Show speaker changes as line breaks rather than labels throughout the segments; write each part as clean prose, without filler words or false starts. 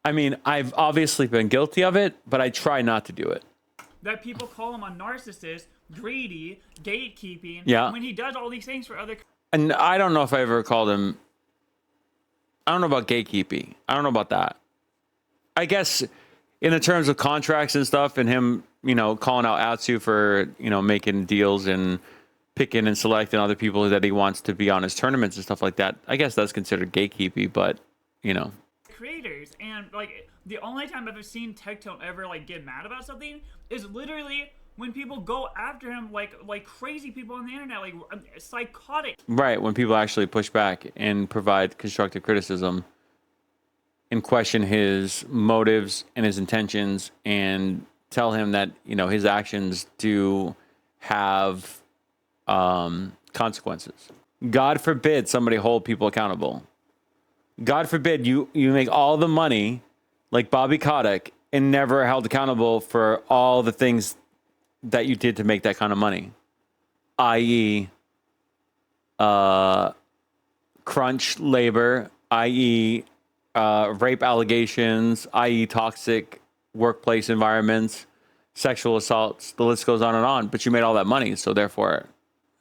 I mean, I've obviously been guilty of it, but I try not to do it.
That people call him a narcissist, greedy, gatekeeping,
Yeah.
when he does all these things for other.
And I don't know if I ever called him. I don't know about gatekeeping. I don't know about that. I guess in the terms of contracts and stuff, and him, calling out Atsu for, making deals and picking and selecting other people that he wants to be on his tournaments and stuff like that. I guess that's considered gatekeeping, but
Creators, and like the only time I've ever seen Tectone ever like get mad about something is literally when people go after him like crazy people on the internet, like psychotic.
Right, when people actually push back and provide constructive criticism and question his motives and his intentions and tell him that, his actions do have consequences. God forbid somebody hold people accountable. God forbid you make all the money like Bobby Kotick and never held accountable for all the things that you did to make that kind of money, i.e., crunch labor, i.e., rape allegations, i.e., toxic workplace environments, sexual assaults. The list goes on and on. But you made all that money, so therefore,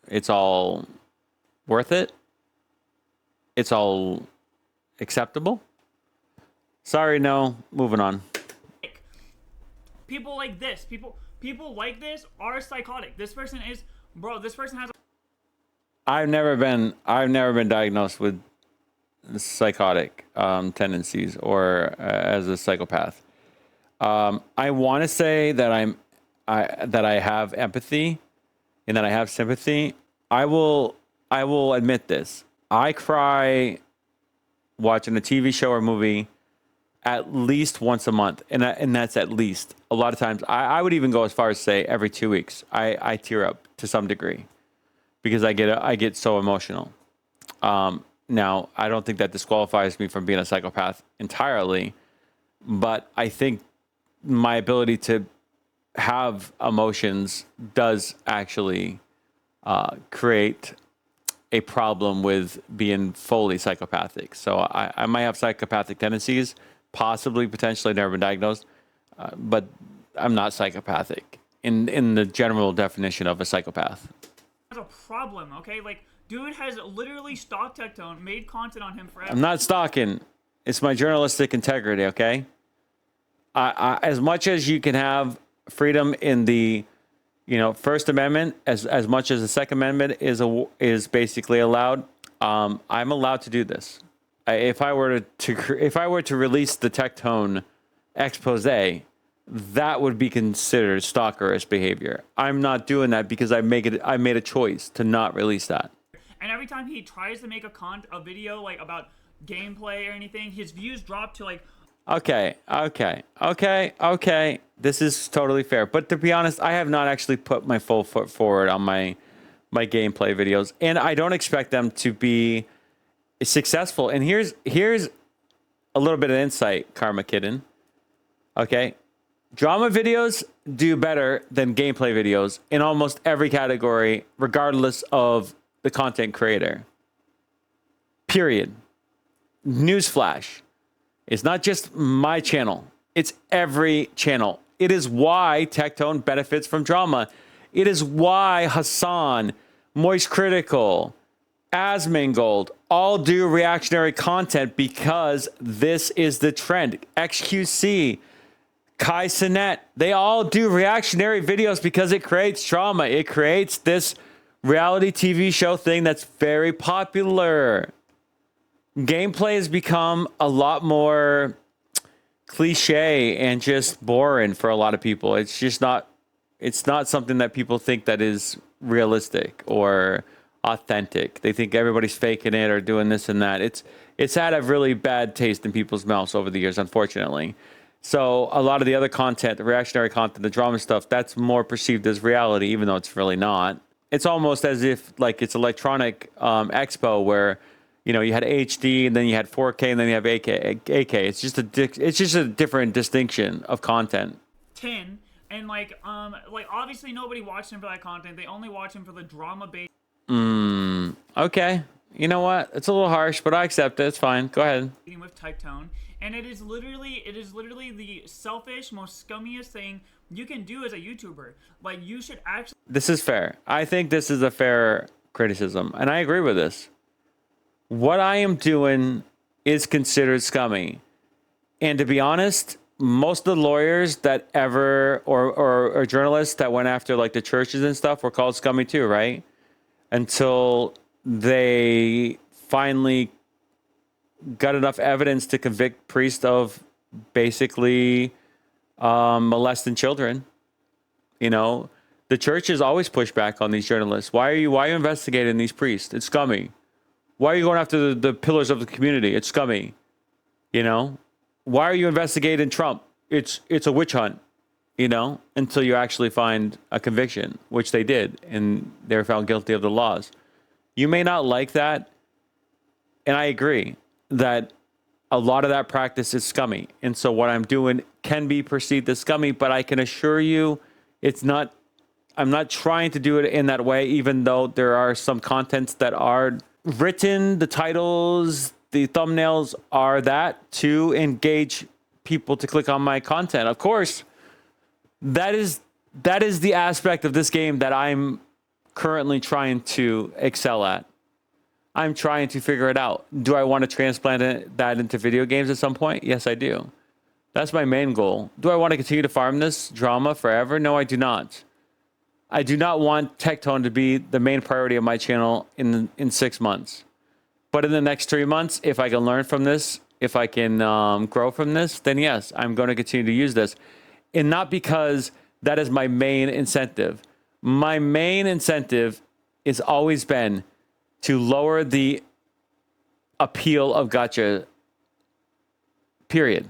it's all worth it. It's all acceptable. Sorry, no. Moving on.
People like this, people like this are psychotic. This person is, bro. This person has.
I've never been diagnosed with psychotic tendencies or as a psychopath. I want to say that I have empathy and that I have sympathy. I will admit this. I cry watching a TV show or movie at least once a month, and that's at least. A lot of times, I would even go as far as say every 2 weeks. I tear up to some degree because I get so emotional. Now, I don't think that disqualifies me from being a psychopath entirely, but I think my ability to have emotions does actually create a problem with being fully psychopathic. So I might have psychopathic tendencies, possibly, potentially, never been diagnosed, but I'm not psychopathic in the general definition of a psychopath.
Has a problem, okay? Like, dude has literally stalked Tectone, made content on him forever.
I'm not stalking. It's my journalistic integrity, okay? As much as you can have freedom in the, First Amendment, as much as the Second Amendment is basically allowed, I'm allowed to do this. If I were to release the Tectone expose, that would be considered stalkerish behavior. I'm not doing that because I made a choice to not release that.
And every time he tries to make a video like about gameplay or anything, his views drop to like.
Okay. This is totally fair. But to be honest, I have not actually put my full foot forward on my gameplay videos, and I don't expect them to be successful. And here's a little bit of insight, Karma Kitten. Okay. Drama videos do better than gameplay videos in almost every category, regardless of the content creator. Period. Newsflash. It's not just my channel. It's every channel. It is why Tectone benefits from drama. It is why Hassan, Moist Critical, Asmongold all do reactionary content because this is the trend. XQC, Kai Sinet, they all do reactionary videos because it creates drama. It creates this reality TV show thing that's very popular. Gameplay has become a lot more cliche and just boring for a lot of people. It's not something that people think that is realistic or authentic. They think everybody's faking it or doing this and that. It's had a really bad taste in people's mouths over the years, unfortunately. So a lot of the other content, the reactionary content, the drama stuff, that's more perceived as reality, even though it's really not. It's almost as if like it's electronic expo where you had HD and then you had 4K and then you have 8K. It's just a different distinction of content.
10 and like obviously nobody watched him for that content. They only watch him for the drama based.
Okay. You know what? It's a little harsh, but I accept it. It's fine. Go ahead.
With Tectone, and it is literally the selfish, most scummiest thing you can do as a YouTuber. Like, you should actually.
This is fair. I think this is a fair criticism, and I agree with this. What I am doing is considered scummy. And to be honest, most of the lawyers that ever, or journalists that went after like the churches and stuff were called scummy too, right? Until they finally got enough evidence to convict priests of basically molesting children. You know, the churches always push back on these journalists. Why are you investigating these priests? It's scummy. Why are you going after the pillars of the community? It's scummy. You know, why are you investigating Trump? It's a witch hunt, you know, until you actually find a conviction, which they did, and they were found guilty of the laws. You may not like that, and I agree that a lot of that practice is scummy. And so what I'm doing can be perceived as scummy, but I can assure you it's not. I'm not trying to do it in that way, even though there are some contents that are written, the titles, the thumbnails are that to engage people to click on my content. Of course, that is the aspect of this game that I'm currently trying to excel at. I'm trying to figure it out. Do I want to transplant that into video games at some point? Yes, I do. That's my main goal. Do I want to continue to farm this drama forever? No, I do not. I do not want Tectone to be the main priority of my channel in 6 months. But in the next 3 months, if I can learn from this, if I can grow from this, then yes, I'm going to continue to use this. And not because that is my main incentive. My main incentive has always been to lower the appeal of gacha, period.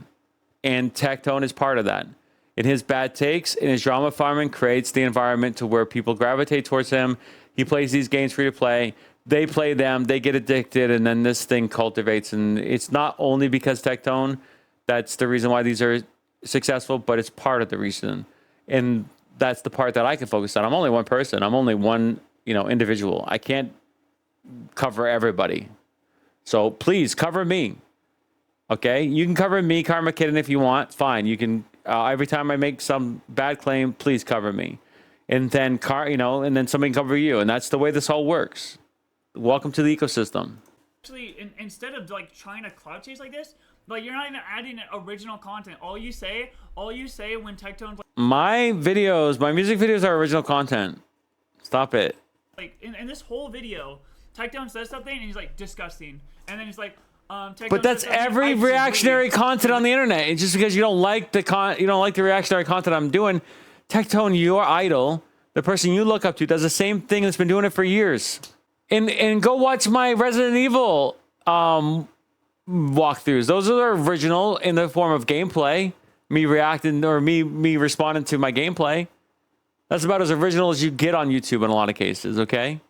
And Tectone is part of that. In his bad takes, in his drama farming, creates the environment to where people gravitate towards him. He plays these games free to play. They play them, they get addicted, and then this thing cultivates. And it's not only because Tectone, that's the reason why these are successful, but it's part of the reason. And that's the part that I can focus on. I'm only one person. I'm only one, individual. I can't cover everybody. So please cover me. Okay? You can cover me, Karma Kitten, if you want. Fine. You can, every time I make some bad claim, please cover me. And then, and then somebody can cover you. And that's the way this all works. Welcome to the ecosystem.
Actually, instead of like trying to cloud chase like this, like you're not even adding original content. All you say when Tectone's
my music videos are original content. Stop it.
Like in this whole video, Tectone says something and he's like disgusting, and then he's like, Tectone
but that's every reactionary content on the internet. It's just because you don't like the reactionary content I'm doing. Tectone, your idol, the person you look up to, does the same thing that's been doing it for years. And go watch my Resident Evil walkthroughs. Those are original in the form of gameplay. Me reacting or me responding to my gameplay. That's about as original as you get on YouTube in a lot of cases, okay?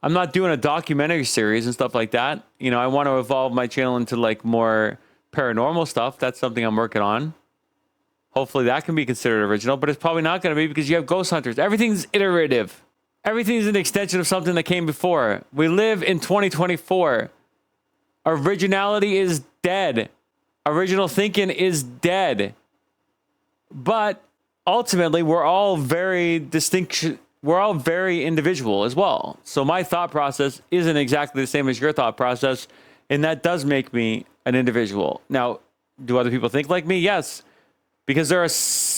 I'm not doing a documentary series and stuff like that. I want to evolve my channel into like more paranormal stuff. That's something I'm working on. Hopefully that can be considered original, but it's probably not going to be because you have ghost hunters. Everything's iterative. Everything's an extension of something that came before. We live in 2024. Originality is dead. Original thinking is dead. But ultimately, we're all very distinct. We're all very individual as well. So my thought process isn't exactly the same as your thought process. And that does make me an individual. Now, do other people think like me? Yes. Because there are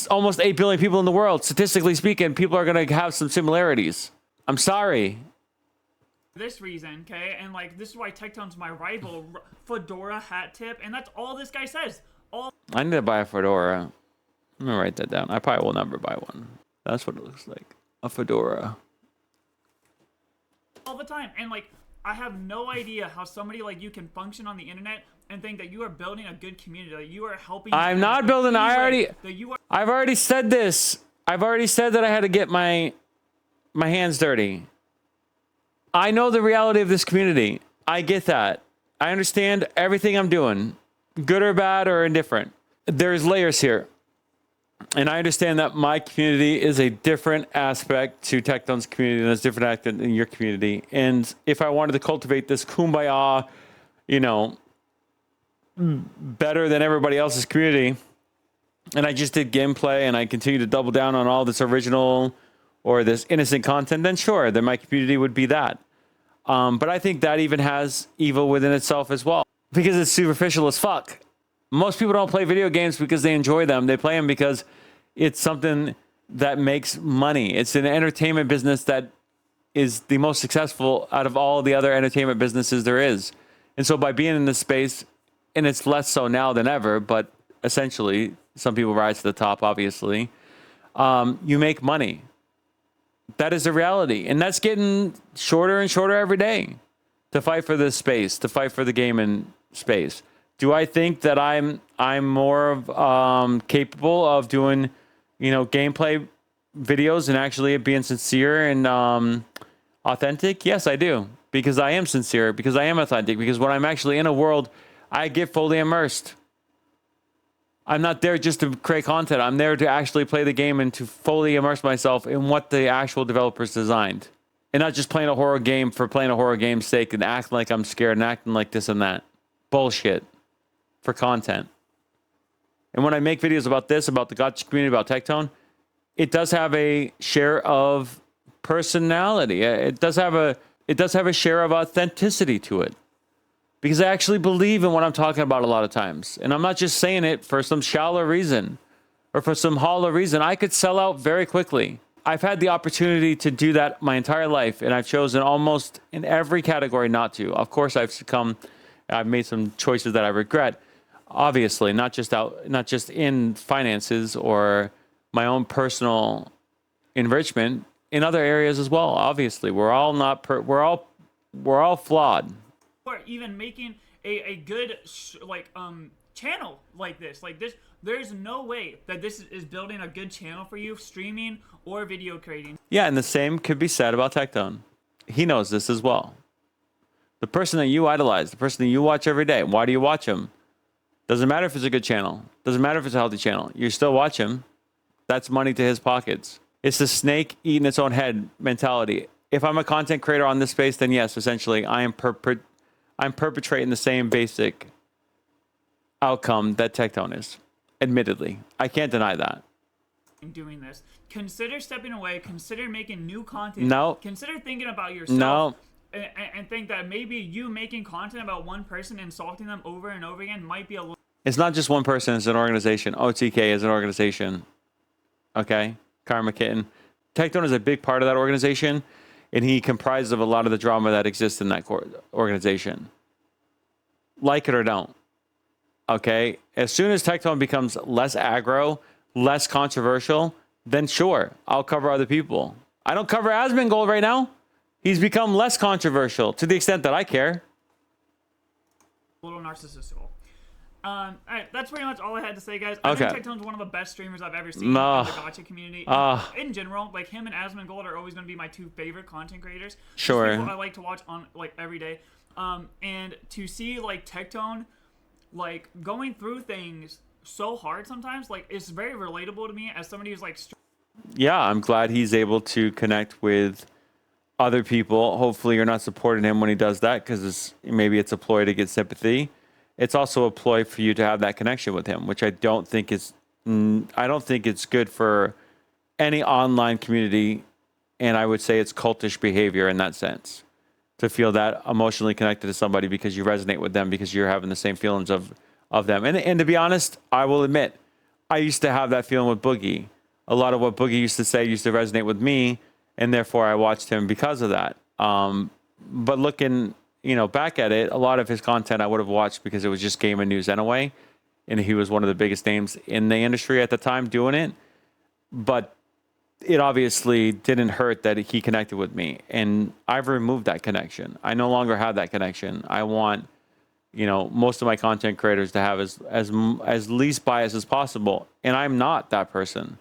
almost 8 billion people in the world. Statistically speaking, people are going to have some similarities. I'm sorry.
This reason, okay? And like, this is why Tectone's my rival. Fedora hat tip. And that's all this guy says.
I need to buy a fedora. I'm going to write that down. I probably will never buy one. That's what it looks like. A fedora.
All the time. And like, I have no idea how somebody like you can function on the internet and think that you are building a good community, that you are helping.
I'm not building. I've already said this. I've already said that I had to get my hands dirty. I know the reality of this community. I get that. I understand everything I'm doing, good or bad or indifferent. There's layers here. And I understand that my community is a different aspect to Tectone's community and it's different aspect than your community. And if I wanted to cultivate this kumbaya, better than everybody else's community, and I just did gameplay and I continue to double down on all this original or this innocent content, then sure, then my community would be that. But I think that even has evil within itself as well, because it's superficial as fuck. Most people don't play video games because they enjoy them. They play them because it's something that makes money. It's an entertainment business that is the most successful out of all the other entertainment businesses there is. And so by being in this space, and it's less so now than ever, but essentially some people rise to the top, obviously, you make money. That is the reality. And that's getting shorter and shorter every day to fight for this space, to fight for the gaming space. Do I think that I'm more of, capable of doing, gameplay videos and actually being sincere and authentic? Yes, I do. Because I am sincere, because I am authentic, because when I'm actually in a world, I get fully immersed. I'm not there just to create content. I'm there to actually play the game and to fully immerse myself in what the actual developers designed. And not just playing a horror game for playing a horror game's sake and acting like I'm scared and acting like this and that. Bullshit. For content. And when I make videos about this, about the gotcha community, about Tectone, it does have a share of personality. It does have a share of authenticity to it. Because I actually believe in what I'm talking about a lot of times. And I'm not just saying it for some shallow reason or for some hollow reason. I could sell out very quickly. I've had the opportunity to do that my entire life, and I've chosen almost in every category not to. Of course, I've made some choices that I regret. Obviously, not just in finances or my own personal enrichment, in other areas as well. Obviously, we're all flawed.
Or even making a good channel like this. There's no way that this is building a good channel for you, streaming or video creating.
Yeah, and the same could be said about Tectone. He knows this as well. The person that you idolize, the person that you watch every day, why do you watch him? Doesn't matter if it's a good channel. Doesn't matter if it's a healthy channel. You still watch him. That's money to his pockets. It's the snake eating its own head mentality. If I'm a content creator on this space, then yes, essentially, I'm perpetrating the same basic outcome that Tectone is. Admittedly, I can't deny that.
Doing this, consider stepping away. Consider making new content.
No.
Consider thinking about yourself.
No.
And think that maybe you making content about one person, insulting them over and over again, might be a little.
It's not just one person. It's an organization. OTK is an organization. Okay, Karma Kitten. Tectone is a big part of that organization, and he comprises of a lot of the drama that exists in that organization. Like it or don't. Okay? As soon as Tectone becomes less aggro, less controversial, then sure, I'll cover other people. I don't cover Asmongold right now. He's become less controversial to the extent that I care.
A little narcissistical. All right, that's pretty much all I had to say, guys. I think Tectone's one of the best streamers I've ever seen in the gotcha community. In general, like him and Asmongold are always going to be my two favorite content creators.
Sure.
People I like to watch on every day. And to see Tectone going through things so hard sometimes, it's very relatable to me as somebody who's
yeah, I'm glad he's able to connect with other people. Hopefully you're not supporting him when he does that, because maybe it's a ploy to get sympathy. It's also a ploy for you to have that connection with him, which I don't think it's good for any online community. And I would say it's cultish behavior in that sense, to feel that emotionally connected to somebody because you resonate with them, because you're having the same feelings of them. And to be honest, I will admit, I used to have that feeling with Boogie. A lot of what Boogie used to say used to resonate with me, and therefore I watched him because of that. But looking, back at it, a lot of his content I would have watched because it was just gaming news anyway, and he was one of the biggest names in the industry at the time doing it. But it obviously didn't hurt that he connected with me, and I've removed that connection. I no longer have that connection. I want, most of my content creators to have as least bias as possible, and I'm not that person.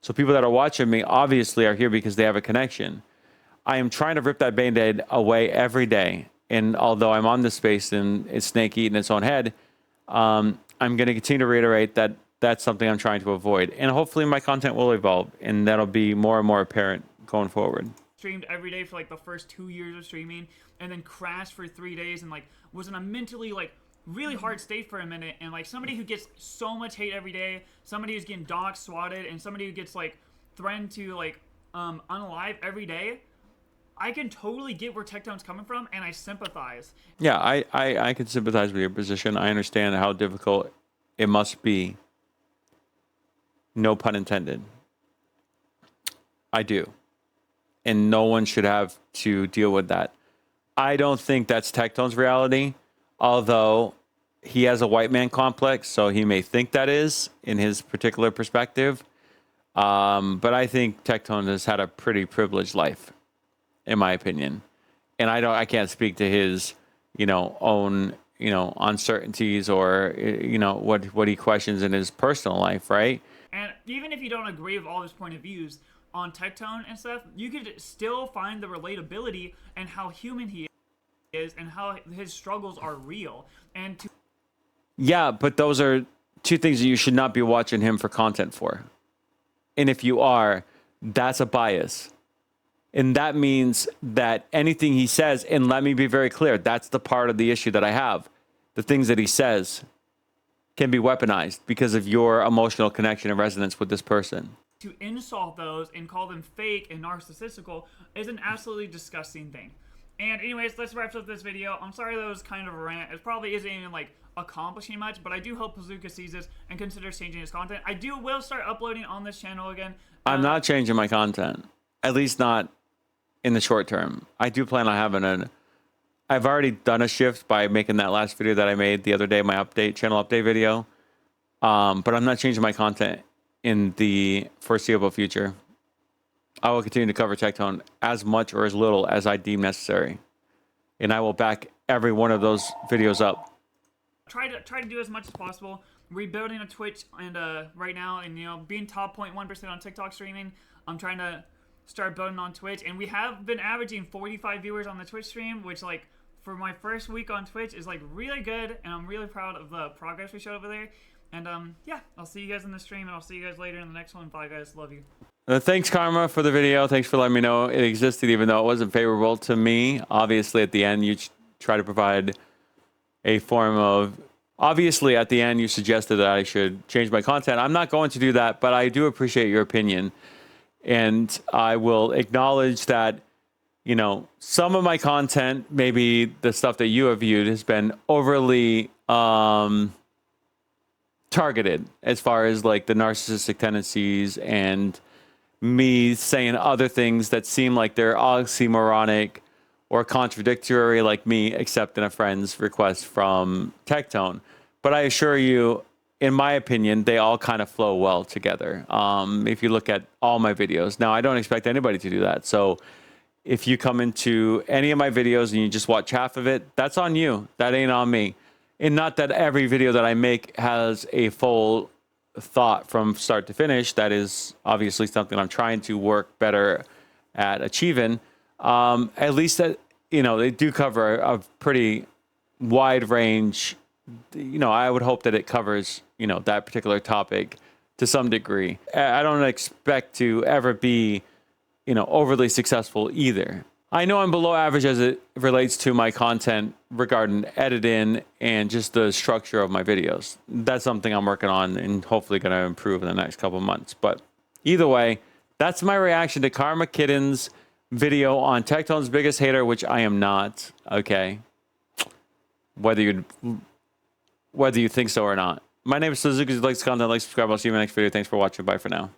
So people that are watching me obviously are here because they have a connection. I am trying to rip that Band-Aid away every day, and although I'm on this space and it's snake eating its own head, I'm going to continue to reiterate that that's something I'm trying to avoid. And hopefully my content will evolve, and that'll be more and more apparent going forward.
Streamed every day for the first 2 years of streaming, and then crashed for 3 days, and was in a mentally really hard state for a minute, and like somebody who gets so much hate every day, somebody who's getting doxxed, swatted, and somebody who gets like threatened to like unalive every day, I can totally get where Tectone's coming from, and I sympathize.
Yeah, I can sympathize with your position. I understand how difficult it must be. No pun intended. I do. And no one should have to deal with that. I don't think that's Tectone's reality, although he has a white man complex, so he may think that is in his particular perspective. But I think Tectone has had a pretty privileged life, in my opinion. And I can't speak to his, own, uncertainties or, what he questions in his personal life, right?
And even if you don't agree with all his point of views on Tectone and stuff, you could still find the relatability and how human he is and how his struggles are real. And
yeah, but those are two things that you should not be watching him for content for. And if you are, that's a bias. And that means that anything he says, and let me be very clear, that's the part of the issue that I have. The things that he says can be weaponized because of your emotional connection and resonance with this person.
To insult those and call them fake and narcissistical is an absolutely disgusting thing. And anyways, let's wrap up this video. I'm sorry that was kind of a rant. It probably isn't even like accomplishing much, but I do hope Bazooka sees this and considers changing his content. I will start uploading on this channel again.
I'm not changing my content, at least not in the short term. I do plan on having I've already done a shift by making that last video that I made the other day, my channel update video. But I'm not changing my content in the foreseeable future. I will continue to cover Tectone as much or as little as I deem necessary. And I will back every one of those videos up.
Try to do as much as possible. Rebuilding a Twitch and right now, and being top 0.1% on TikTok streaming. I'm trying to start building on Twitch, and we have been averaging 45 viewers on the Twitch stream, which like for my first week on Twitch is like really good, and I'm really proud of the progress we showed over there. And yeah, I'll see you guys in the stream, and I'll see you guys later in the next one. Bye guys, love you.
Thanks, Karma, for the video. Thanks for letting me know it existed, even though it wasn't favorable to me. Obviously, at the end, you try to provide a form of... Obviously, at the end, you suggested that I should change my content. I'm not going to do that, but I do appreciate your opinion. And I will acknowledge that, some of my content, maybe the stuff that you have viewed, has been overly targeted as far as like the narcissistic tendencies and me saying other things that seem like they're oxymoronic or contradictory, like me accepting a friend's request from Tectone. But I assure you, in my opinion, they all kind of flow well together. If you look at all my videos. Now, I don't expect anybody to do that. So if you come into any of my videos and you just watch half of it, that's on you. That ain't on me. And not that every video that I make has a full thought from start to finish. That is obviously something I'm trying to work better at achieving. At least that, they do cover a pretty wide range. I would hope that it covers, that particular topic to some degree. I don't expect to ever be, overly successful either. I know I'm below average as it relates to my content regarding editing and just the structure of my videos. That's something I'm working on and hopefully going to improve in the next couple months. But either way, that's my reaction to Karma Kitten's video on Tectone's biggest hater, which I am not. Okay. Whether you think so or not. My name is Suzuki. If you like this content, like, subscribe. I'll see you in my next video. Thanks for watching. Bye for now.